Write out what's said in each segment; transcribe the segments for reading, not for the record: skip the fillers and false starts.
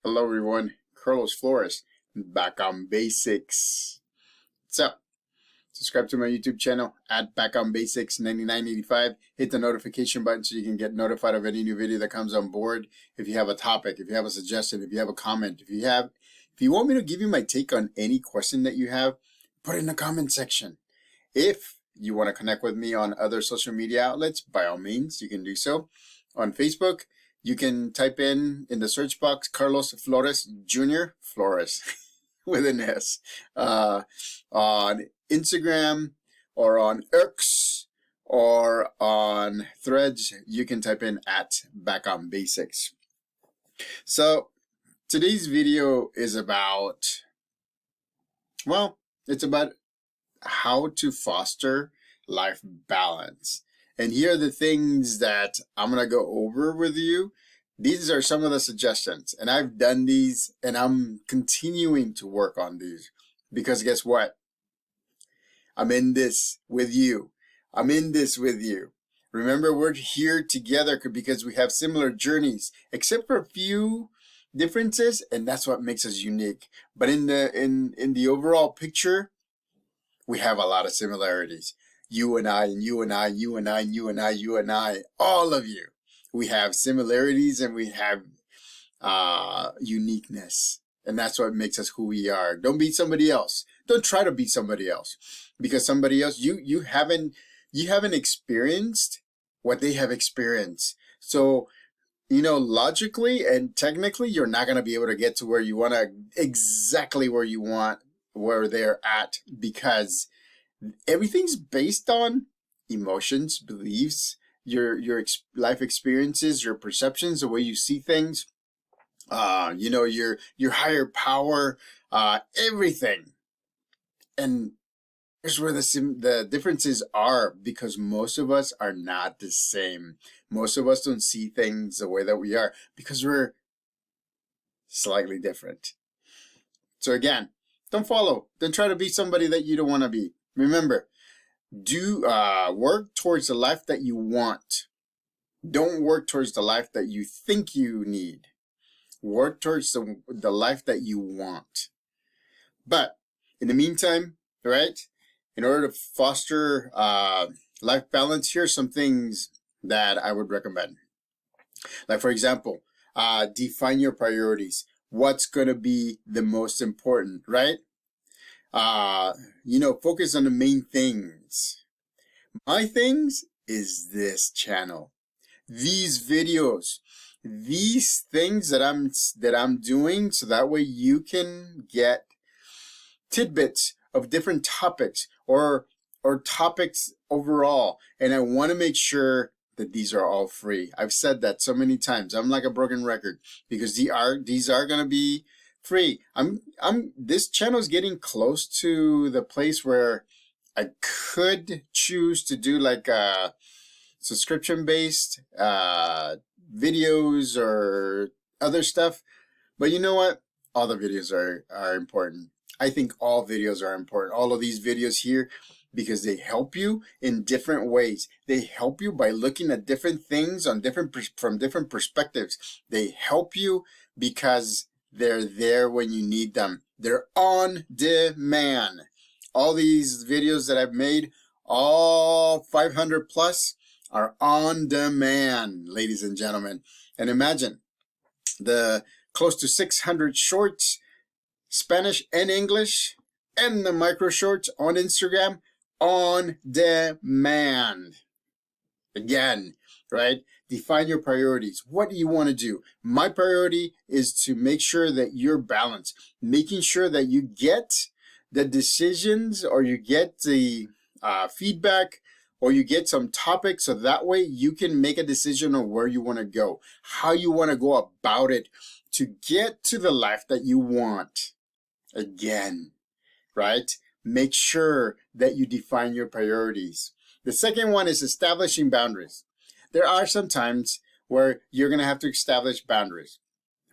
Hello everyone, Carlos Flores, back on basics. So, subscribe to my YouTube channel at Back on Basics 9985. Hit the notification button so you can get notified of any new video that comes on board. If you have a topic, if you have a suggestion, if you have a comment, if you want me to give you my take on any question that you have, put it in the comment section. If you want to connect with me on other social media outlets, by all means, you can do so. On Facebook, you can type in the search box Carlos Flores Jr. Flores with an S. On Instagram or on X or on Threads, you can type in at Back on Basics. So today's video is about, well, it's about how to foster life balance. And here are the things that I'm going to go over with you. These are some of the suggestions. And I've done these and I'm continuing to work on these. Because guess what? I'm in this with you. I'm in this with you. Remember, we're here together because we have similar journeys, except for a few differences, and that's what makes us unique. But in the overall picture, we have a lot of similarities. You and I, and you and I, you and I, and you and I, you and I, all of you. We have similarities and we have uniqueness. And that's what makes us who we are. Don't beat somebody else. Don't try to beat somebody else. Because somebody else, you haven't experienced what they have experienced. So, logically and technically, you're not going to be able to get to where you want to, exactly where you want, where they're at, because everything's based on emotions, beliefs, your life experiences, your perceptions, the way you see things, your higher power, everything. And here's where the differences are, because most of us are not the same. Most of us don't see things the way that we are because we're slightly different. So again, don't try to be somebody that you don't want to be. Remember, do work towards the life that you want. Don't work towards the life that you think you need. Work towards the life that you want. But in the meantime, right, in order to foster life balance, here's some things that I would recommend. Like, for example, define your priorities. What's going to be the most important, right? Focus on the main things. My things is this channel, these videos, these things that I'm doing, so that way you can get tidbits of different topics or topics overall. And I want to make sure that these are all free. I've said that so many times. I'm like a broken record because these are going to be free. This channel is getting close to the place where I could choose to do like a subscription-based videos or other stuff. But you know what? All the videos are important. I think all videos are important. All of these videos here, because they help you in different ways. They help you by looking at different things from different perspectives. They help you because they're there when you need them. They're on demand. All these videos that I've made, all 500 plus, are on demand, ladies and gentlemen. And imagine the close to 600 shorts, Spanish and English, and the micro shorts on Instagram, on demand. Again, right? Define your priorities. What do you want to do? My priority is to make sure that you're balanced, making sure that you get the decisions or you get the feedback or you get some topics, so that way you can make a decision on where you want to go, how you want to go about it to get to the life that you want. Again, right? Make sure that you define your priorities. The second one is establishing boundaries. There are some times where you're going to have to establish boundaries.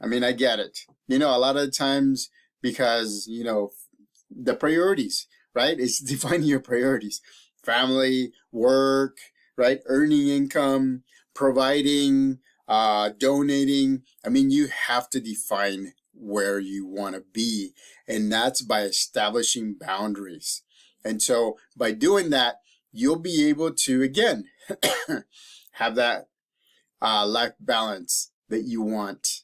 I mean, I get it. A lot of times because, the priorities, right? It's defining your priorities. Family, work, right? Earning income, providing, donating. I mean, you have to define where you want to be, and that's by establishing boundaries. And so by doing that, you'll be able to, again, have that life balance that you want.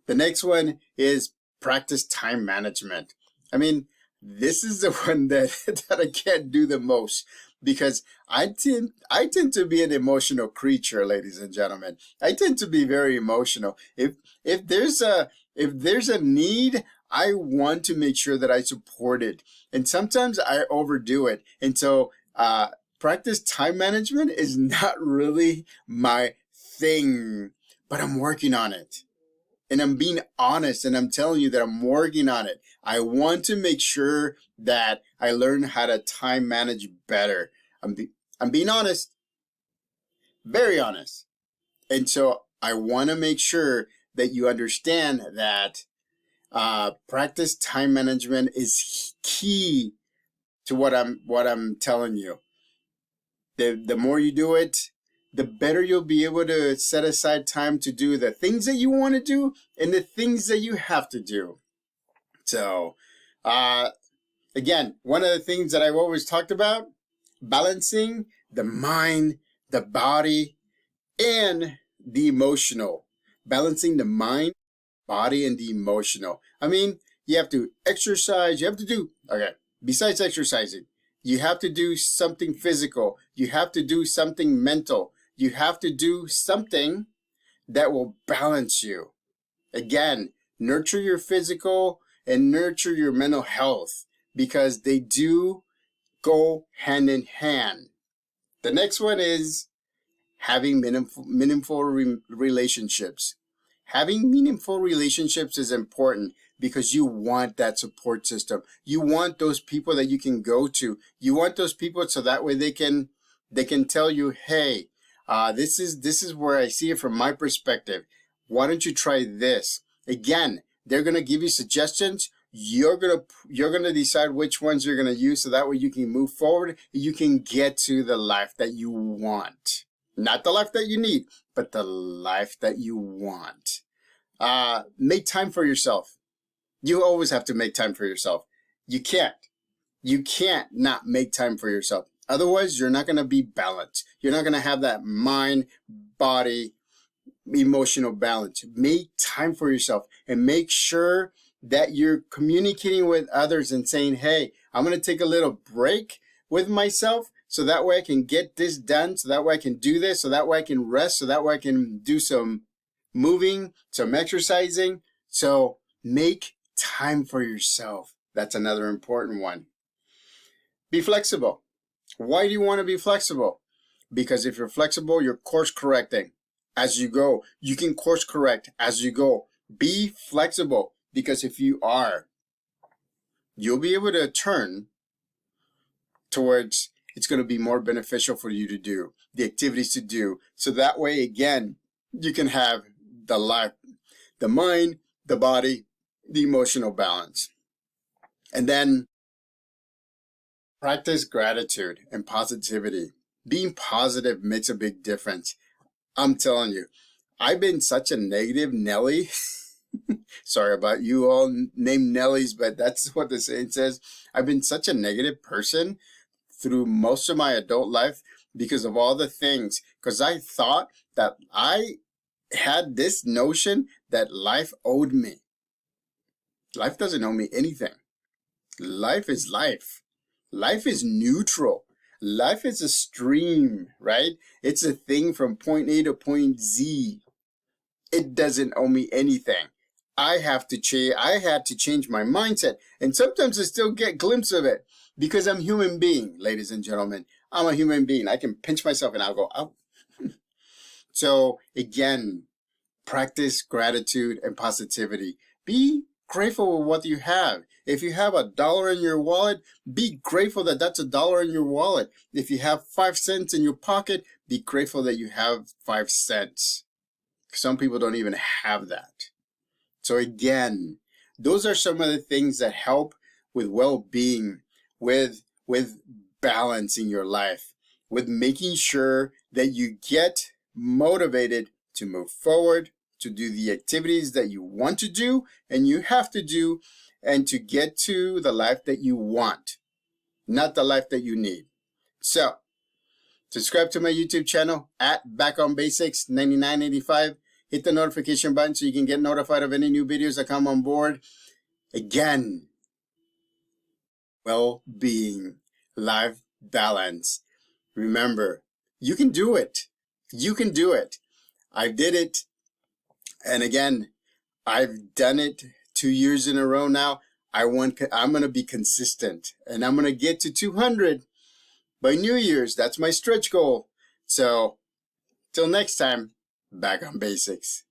The next one is practice time management. I mean, this is the one that I can't do the most, because I tend to be an emotional creature, ladies and gentlemen. I tend to be very emotional. If there's a need, I want to make sure that I support it. And sometimes I overdo it. And so practice time management is not really my thing, but I'm working on it. And I'm being honest, and I'm telling you that I'm working on it. I want to make sure that I learn how to time manage better. I'm being honest, very honest. And so I want to make sure that you understand that practice time management is key to what I'm telling you. The more you do it, the better you'll be able to set aside time to do the things that you want to do and the things that you have to do. So, again, one of the things that I've always talked about, balancing the mind, the body, and the emotional. Balancing the mind, body, and the emotional. I mean, you have to exercise, you have to do, okay, besides exercising, you have to do something physical, you have to do something mental. You have to do something that will balance you. Again, nurture your physical and nurture your mental health, because they do go hand in hand. The next one is having meaningful relationships. Having meaningful relationships is important because you want that support system. You want those people that you can go to. You want those people so that way they can tell you, hey, this is where I see it from my perspective. Why don't you try this? Again, they're gonna give you suggestions. You're gonna decide which ones you're gonna use, so that way you can move forward. You can get to the life that you want, not the life that you need, but the life that you want. Make time for yourself. You always have to make time for yourself. You can't not make time for yourself. Otherwise, you're not going to be balanced. You're not going to have that mind, body, emotional balance. Make time for yourself and make sure that you're communicating with others and saying, hey, I'm going to take a little break with myself so that way I can get this done, so that way I can do this, so that way I can rest, so that way I can do some moving, some exercising. So make time for yourself. That's another important one. Be flexible. Why do you want to be flexible? Because if you're flexible, you're course correcting as you go. You can course correct as you go. Be flexible, because if you are, you'll be able to turn towards it's going to be more beneficial for you to do, the activities to do. So that way, again, you can have the life, the mind, the body, the emotional balance. And then practice gratitude and positivity. Being positive makes a big difference. I'm telling you, I've been such a negative Nelly. Sorry about you all named Nellies, but that's what the saying says. I've been such a negative person through most of my adult life because of all the things. Because I thought that I had this notion that life owed me. Life doesn't owe me anything. Life is life. Life is neutral. Life is a stream, right? It's a thing from point A to point Z. It doesn't owe me anything. I had to change my mindset, and sometimes I still get glimpse of it because I'm a human being, ladies and gentlemen. I'm a human being. I can pinch myself and I'll go, oh. So again, practice gratitude and positivity. Be grateful with what you have. If you have $1 in your wallet, be grateful that that's $1 in your wallet. If you have 5 cents in your pocket, be grateful that you have 5 cents. Some people don't even have that. So again, those are some of the things that help with well-being, with balance in your life, with making sure that you get motivated to move forward, to do the activities that you want to do and you have to do, and to get to the life that you want, not the life that you need. So, subscribe to my YouTube channel at Back on Basics 9985. Hit the notification button so you can get notified of any new videos that come on board. Again, well-being, life balance. Remember, you can do it. You can do it. I did it. And again, I've done it 2 years in a row now. I'm going to be consistent, and I'm going to get to 200 by New Year's. That's my stretch goal. So, till next time, Back on Basics.